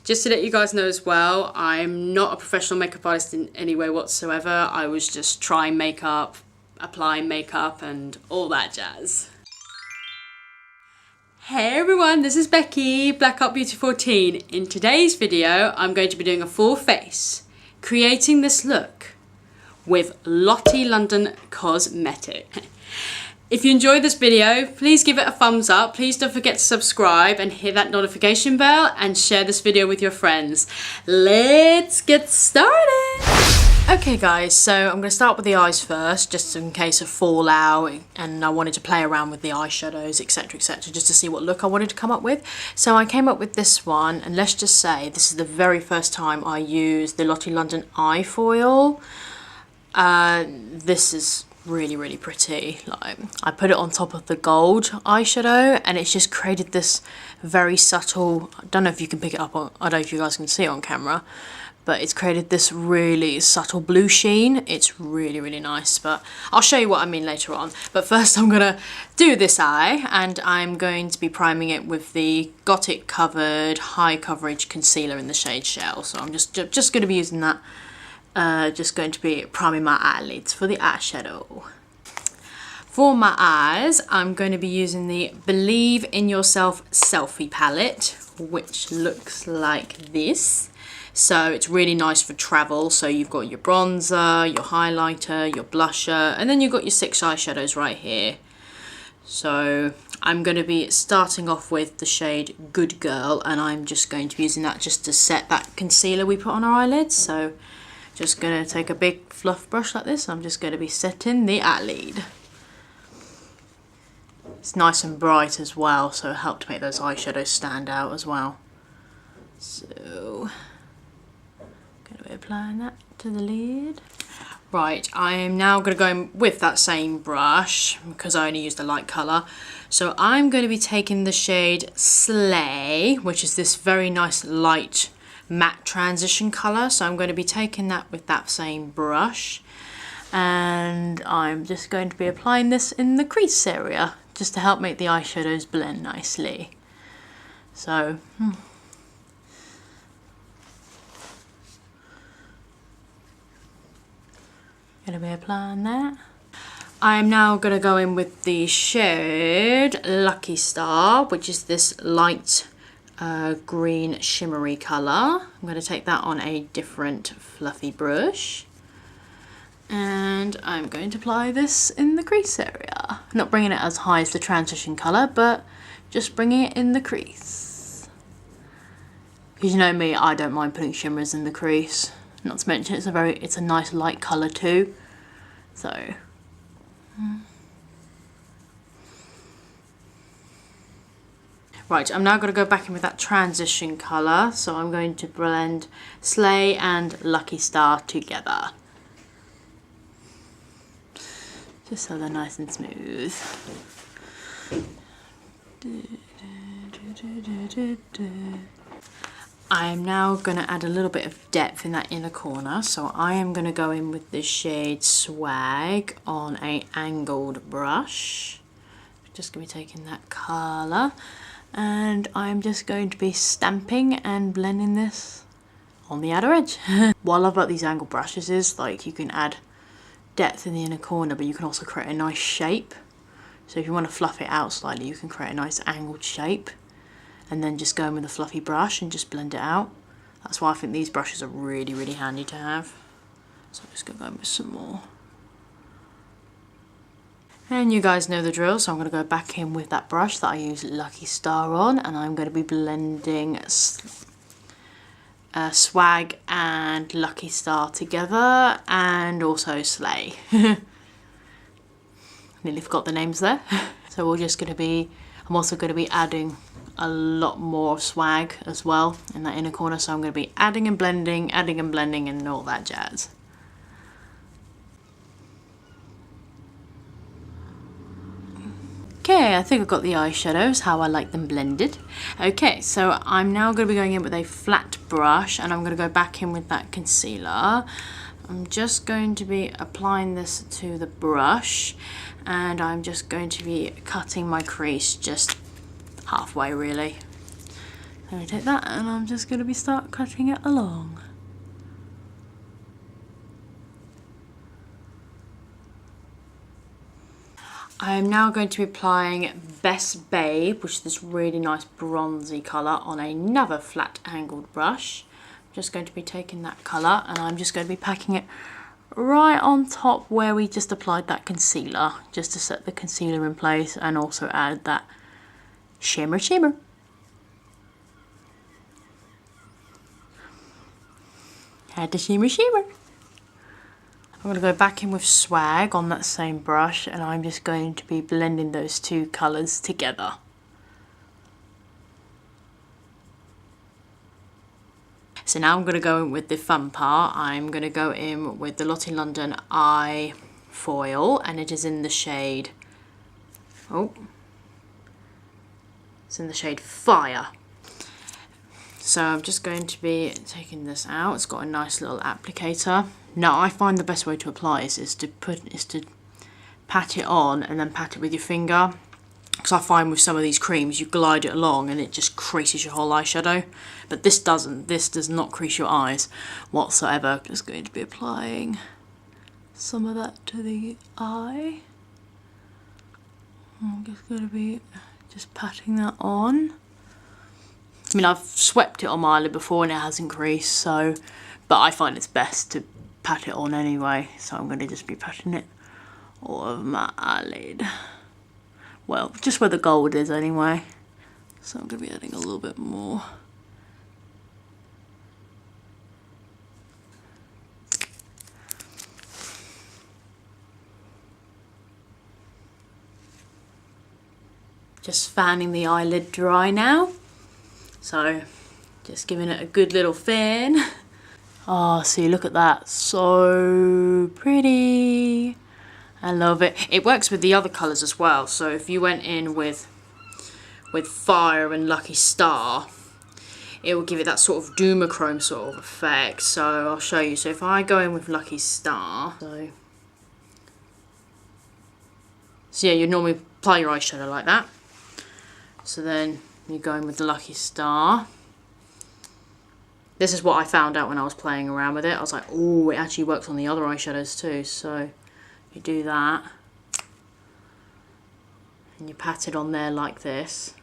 Just to let you guys know as well, I'm not a professional makeup artist in any way whatsoever. I was just trying makeup, applying makeup and all that jazz. Hey everyone, this is Becky, Black Art Beauty 14. In today's video, I'm going to be doing a full face, creating this look with Lottie London Cosmetics. If you enjoyed this video, please give it a thumbs up. Please don't forget to subscribe and hit that notification bell and share this video with your friends. Let's get started. Okay guys, so I'm going to start with the eyes first, just in case of fallout, and I wanted to play around with the eyeshadows, etc, just to see what look I wanted to come up with. So I came up with this one, and let's just say this is the very first time I used the Lottie London eye foil. This is really pretty. Like, I put it on top of the gold eyeshadow and it's just created this very subtle, I don't know if you can pick it up on, I don't know if you guys can see it on camera, but it's created this really subtle blue sheen. It's really nice, but I'll show you what I mean later on. But first I'm gonna do this eye, and I'm going to be priming it with the Got It Covered High Coverage Concealer in the shade Shell. So I'm just gonna be using that. Just going to be priming my eyelids for the eyeshadow. For my eyes, I'm going to be using the Believe in Yourself Selfie palette, which looks like this. So it's really nice for travel. So you've got your bronzer, your highlighter, your blusher, and then you've got your 6 eyeshadows right here. So I'm going to be starting off with the shade Good Girl, and I'm just going to be using that just to set that concealer we put on our eyelids. So just going to take a big fluff brush like this. I'm just going to be setting the eyelid. It's nice and bright as well, so it helped make those eyeshadows stand out as well. So, going to be applying that to the lid. Right, I am now going to go in with that same brush because I only used a light colour. So I'm going to be taking the shade Slay, which is this very nice light matte transition colour. So I'm going to be taking that with that same brush, and I'm just going to be applying this in the crease area just to help make the eyeshadows blend nicely. So going to be applying that. I'm now going to go in with the shade Lucky Star, which is this light green shimmery colour. I'm going to take that on a different fluffy brush, and I'm going to apply this in the crease area. Not bringing it as high as the transition colour, but just bringing it in the crease. Because you know me, I don't mind putting shimmers in the crease. Not to mention it's a nice light colour too. So right, I'm now going to go back in with that transition colour. So I'm going to blend Slay and Lucky Star together, just so they're nice and smooth. I am now going to add a little bit of depth in that inner corner. So I am going to go in with the shade Swag on an angled brush. Just going to be taking that colour, and I'm just going to be stamping and blending this on the outer edge. What I love about these angled brushes is, like, you can add depth in the inner corner, but you can also create a nice shape. So if you want to fluff it out slightly, you can create a nice angled shape, and then just go in with a fluffy brush and just blend it out. That's why I think these brushes are really handy to have. So I'm just going to go in with some more. And you guys know the drill, so I'm going to go back in with that brush that I used Lucky Star on, and I'm going to be blending Swag and Lucky Star together, and also Slay. Nearly forgot the names there. So we're just going to be, I'm also going to be adding a lot more Swag as well in that inner corner, so I'm going to be adding and blending and all that jazz. Okay, I think I've got the eyeshadows, how I like them blended. Okay, so I'm now going to be going in with a flat brush, and I'm going to go back in with that concealer. I'm just going to be applying this to the brush, and I'm just going to be cutting my crease just halfway really. Let me take that and I'm just going to start cutting it along. I am now going to be applying Best Babe, which is this really nice bronzy colour, on another flat angled brush. I'm just going to be taking that colour and I'm just going to be packing it right on top where we just applied that concealer, just to set the concealer in place and also add that shimmer. Add the shimmer. I'm going to go back in with Swag on that same brush and I'm just going to be blending those two colours together. So now I'm going to go in with the fun part. I'm going to go in with the Lottie London Eye Foil and it is in the shade, it's in the shade Fire. So I'm just going to be taking this out. It's got a nice little applicator. Now I find the best way to apply this is to pat it on and then pat it with your finger. Because I find with some of these creams you glide it along and it just creases your whole eyeshadow. But this doesn't. This does not crease your eyes whatsoever. Just going to be applying some of that to the eye. I'm just going to be just patting that on. I mean, I've swept it on my eyelid before and it hasn't creased, so, but I find it's best to pat it on anyway, so I'm going to just be patting it all over my eyelid. Well, just where the gold is anyway. So I'm going to be adding a little bit more. Just fanning the eyelid dry now. So, just giving it a good little fan. Oh, see, look at that. So pretty. I love it. It works with the other colours as well. So if you went in with Fire and Lucky Star, it will give it that sort of Doomachrome sort of effect. So I'll show you. So if I go in with Lucky Star, so yeah, you normally apply your eyeshadow like that. So then you go in with the Lucky Star. This is what I found out when I was playing around with it. I was like, oh, it actually works on the other eyeshadows too. So you do that. And you pat it on there like this.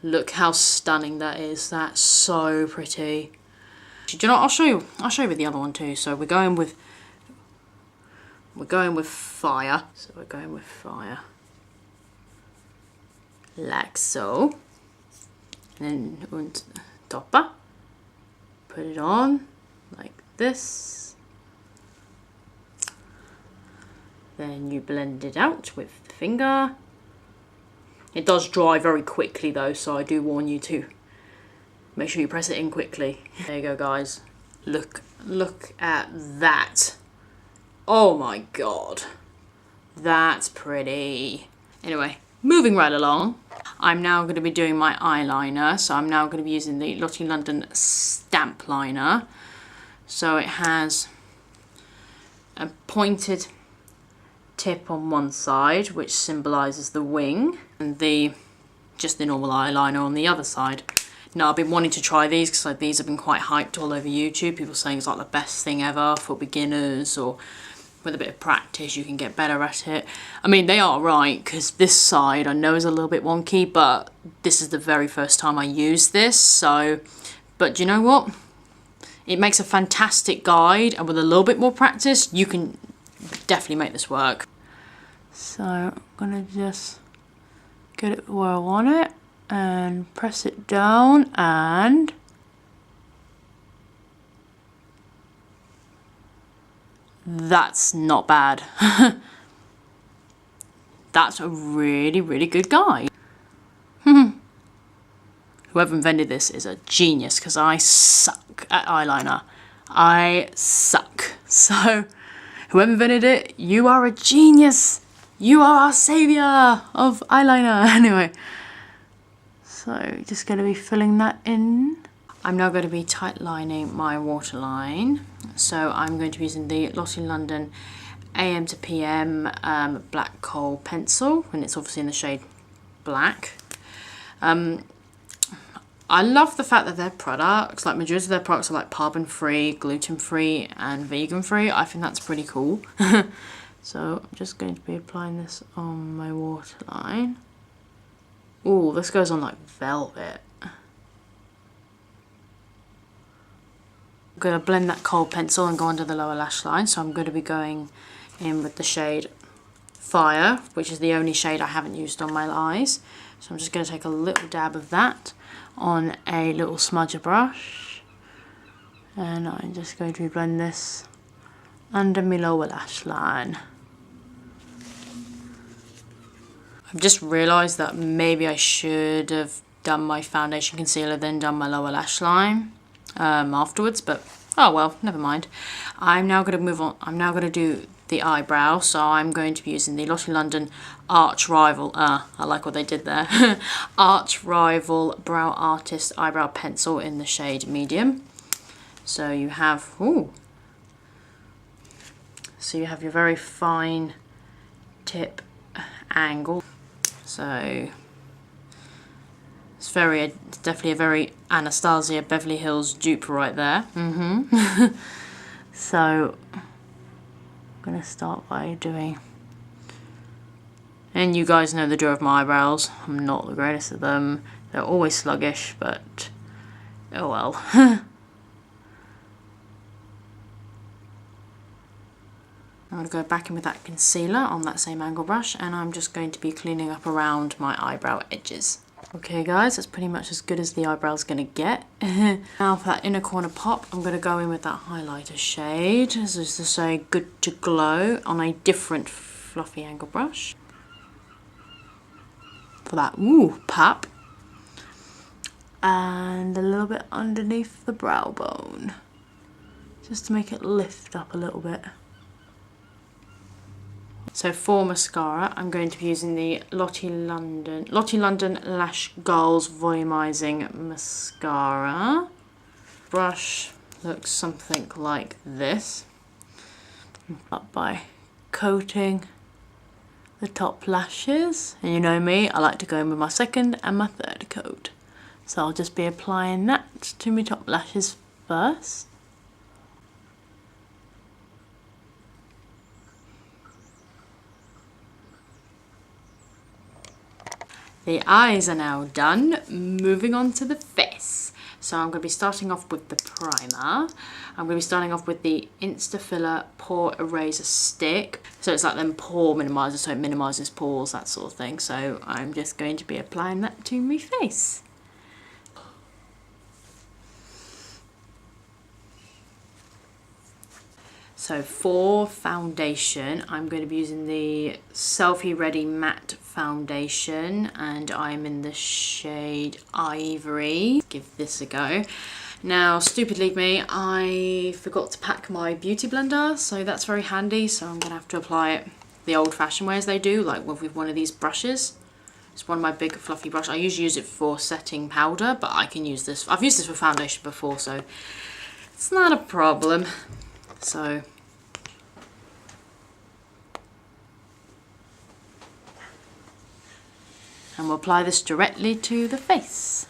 Look how stunning that is. That's so pretty. Do you know what? I'll show you with the other one too. So we're going with Fire. So we're going with Fire. Like so. And then topper. Put it on like this. Then you blend it out with the finger. It does dry very quickly though, so I do warn you to make sure you press it in quickly. There you go, guys. Look at that. Oh my god. That's pretty. Anyway, moving right along. I'm now going to be doing my eyeliner. So I'm now going to be using the Lottie London Stamp Liner. So it has a pointed tip on one side, which symbolises the wing, and just the normal eyeliner on the other side. Now I've been wanting to try these because these have been quite hyped all over YouTube. People saying it's like the best thing ever for beginners, or with a bit of practice you can get better at it. I mean, they are right, because this side I know is a little bit wonky, but this is the very first time I used this. So, but do you know what? It makes a fantastic guide, and with a little bit more practice you can definitely make this work. So I'm gonna just get it where I want it and press it down, and that's not bad. That's a really, really good guide. Whoever invented this is a genius, because I suck at eyeliner. I suck. So whoever invented it, you are a genius. You are our saviour of eyeliner. Anyway, so just going to be filling that in. I'm now going to be tight lining my waterline. So I'm going to be using the Lottie London AM to PM black coal pencil, and it's obviously in the shade black. I love the fact that their products, like majority of their products are like paraben free, gluten free and vegan free. I think that's pretty cool. So I'm just going to be applying this on my waterline. Ooh, this goes on like velvet. I'm going to blend that cold pencil and go under the lower lash line. So I'm going to be going in with the shade Fire, which is the only shade I haven't used on my eyes. So I'm just going to take a little dab of that on a little smudger brush. And I'm just going to blend this under my lower lash line. I've just realised that maybe I should have done my foundation concealer then done my lower lash line afterwards, but oh well, never mind. I'm now going to move on. I'm now going to do the eyebrow, so I'm going to be using the Lottie London Arch Rival, I like what they did there, Arch Rival Brow Artist Eyebrow Pencil in the shade Medium. So you have, so you have your very fine tip angle. So it's definitely a very Anastasia Beverly Hills dupe right there. So I'm gonna start by doing, and you guys know the drill of my eyebrows. I'm not the greatest at them. They're always sluggish, but oh well. I'm going to go back in with that concealer on that same angle brush, and I'm just going to be cleaning up around my eyebrow edges. Okay guys, that's pretty much as good as the eyebrow's going to get. Now for that inner corner pop, I'm going to go in with that highlighter shade, as is to say Good to Glow, on a different fluffy angle brush. For that pop. And a little bit underneath the brow bone, just to make it lift up a little bit. So for mascara, I'm going to be using the Lottie London Lash Goals Volumizing Mascara. Brush looks something like this. Up by coating the top lashes. And you know me, I like to go in with my second and my third coat. So I'll just be applying that to my top lashes first. The eyes are now done, moving on to the face. So I'm going to be starting off with the primer. I'm going to be starting off with the Instafiller Pore Eraser Stick. So it's like them pore minimizer, so it minimizes pores, that sort of thing. So I'm just going to be applying that to my face. So for foundation, I'm going to be using the Selfie Ready Matte Foundation, and I'm in the shade Ivory. Give this a go. Now, stupidly me, I forgot to pack my beauty blender, so that's very handy. So I'm going to have to apply it the old-fashioned way as they do, like with one of these brushes. It's one of my big fluffy brushes. I usually use it for setting powder, but I can use this. I've used this for foundation before, so it's not a problem. So and we'll apply this directly to the face.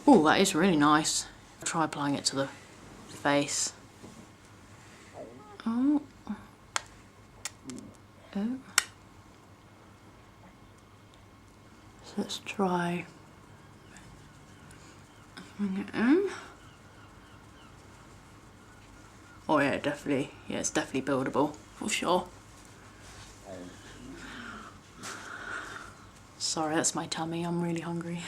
Oh, that is really nice. I'll try applying it to the face. Oh. Oh. So let's try. Oh yeah, definitely. Yeah, it's definitely buildable, for sure. Sorry, that's my tummy. I'm really hungry.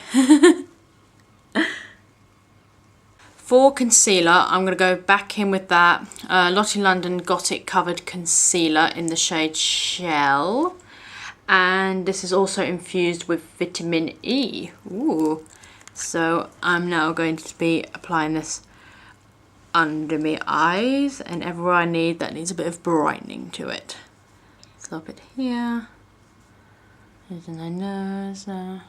For concealer, I'm going to go back in with that Lottie London Got It Covered Concealer in the shade Shell. And this is also infused with vitamin E. Ooh. So I'm now going to be applying this under my eyes and everywhere I need that needs a bit of brightening to it. So a little bit here. There's my nose there.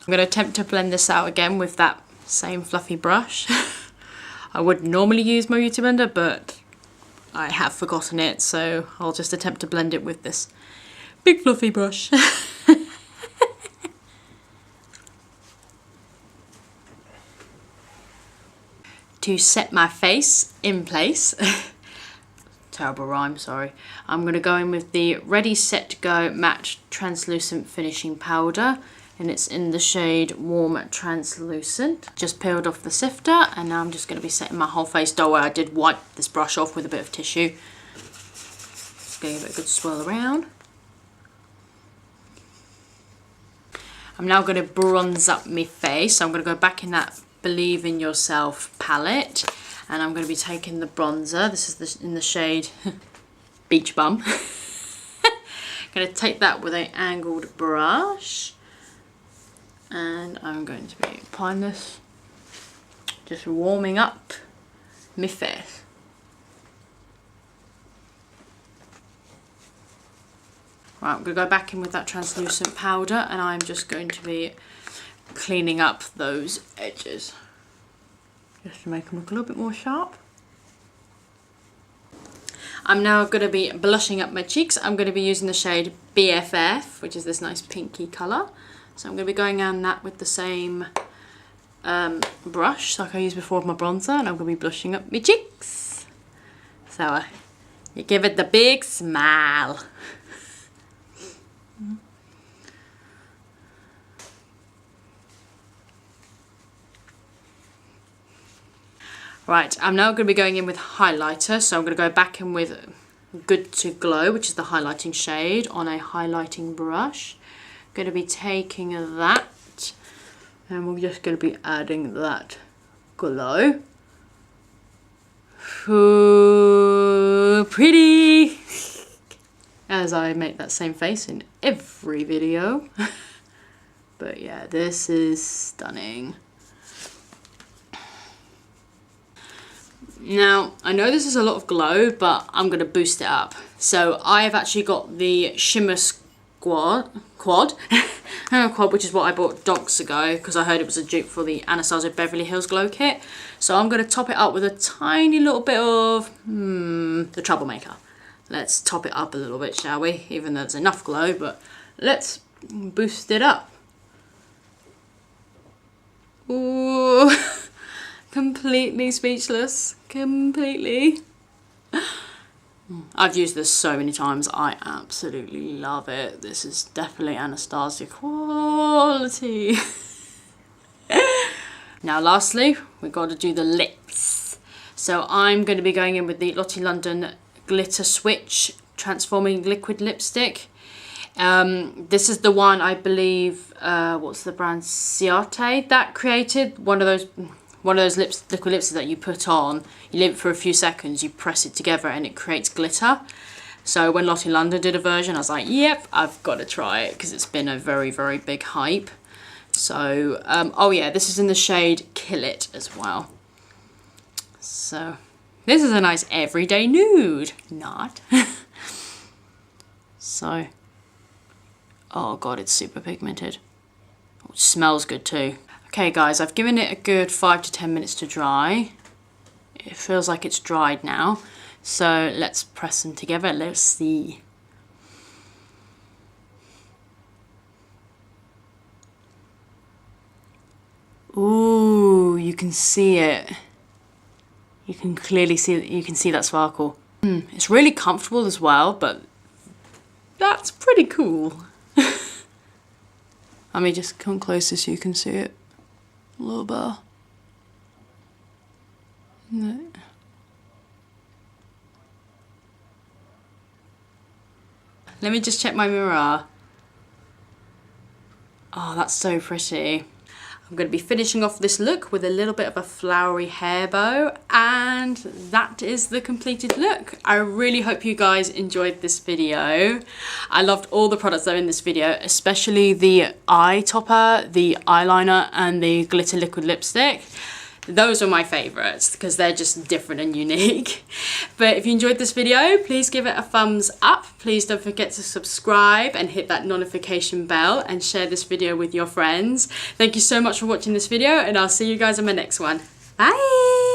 I'm going to attempt to blend this out again with that same fluffy brush. I would normally use my beauty blender, but I have forgotten it, so I'll just attempt to blend it with this big fluffy brush. To set my face in place, terrible rhyme, sorry, I'm going to go in with the Ready Set Go Matte Translucent Finishing Powder, and it's in the shade Warm Translucent. Just peeled off the sifter, and now I'm just going to be setting my whole face. Don't worry, I did wipe this brush off with a bit of tissue. Just going to give it a good swirl around. I'm now going to bronze up my face, so I'm going to go back in that Believe in Yourself palette, and I'm going to be taking the bronzer. This is in the shade Beach Bum. Going to take that with an angled brush, and I'm going to be applying this, just warming up my face. Right, I'm going to go back in with that translucent powder, and I'm just going to be cleaning up those edges just to make them look a little bit more sharp. I'm now going to be blushing up my cheeks. I'm going to be using the shade BFF, which is this nice pinky colour. So I'm going to be going on that with the same brush like I used before with my bronzer, and I'm going to be blushing up my cheeks. So you give it the big smile. Right, I'm now going to be going in with highlighter, so I'm going to go back in with Good to Glow, which is the highlighting shade, on a highlighting brush. I'm going to be taking that, and we're just going to be adding that glow. Ooh, pretty! As I make that same face in every video. But yeah, this is stunning. Now, I know this is a lot of glow, but I'm going to boost it up. So I have actually got the Shimmer Quad, which is what I bought donks ago, because I heard it was a dupe for the Anastasia Beverly Hills Glow Kit. So I'm going to top it up with a tiny little bit of the Troublemaker. Let's top it up a little bit, shall we? Even though there's enough glow, but let's boost it up. Ooh. Completely speechless. Completely. I've used this so many times. I absolutely love it. This is definitely Anastasia quality. Now lastly, we've got to do the lips. So I'm going to be going in with the Lottie London Glitter Switch Transforming Liquid Lipstick. This is the one, I believe, what's the brand? Ciate that created. One of those liquid lipsticks that you put on, you leave it for a few seconds, you press it together and it creates glitter. So when Lottie London did a version, I was like, yep, I've got to try it, because it's been a very, very big hype. So, oh yeah, this is in the shade Kill It as well. So, this is a nice everyday nude. Not. So, oh god, it's super pigmented. Oh, it smells good too. Okay guys, I've given it a good 5 to 10 minutes to dry. It feels like it's dried now. So let's press them together. Let's see. Ooh, you can see it. You can clearly see that. You can see that sparkle. It's really comfortable as well, but that's pretty cool. Let me just come closer so you can see it. A little bit. No. Let me just check my mirror. Oh, that's so pretty. I'm going to be finishing off this look with a little bit of a flowery hair bow, and that is the completed look. I really hope you guys enjoyed this video. I loved all the products that are in this video, especially the eye topper, the eyeliner, and the glitter liquid lipstick. Those are my favourites because they're just different and unique. But if you enjoyed this video, please give it a thumbs up. Please don't forget to subscribe and hit that notification bell and share this video with your friends. Thank you so much for watching this video, and I'll see you guys in my next one. Bye!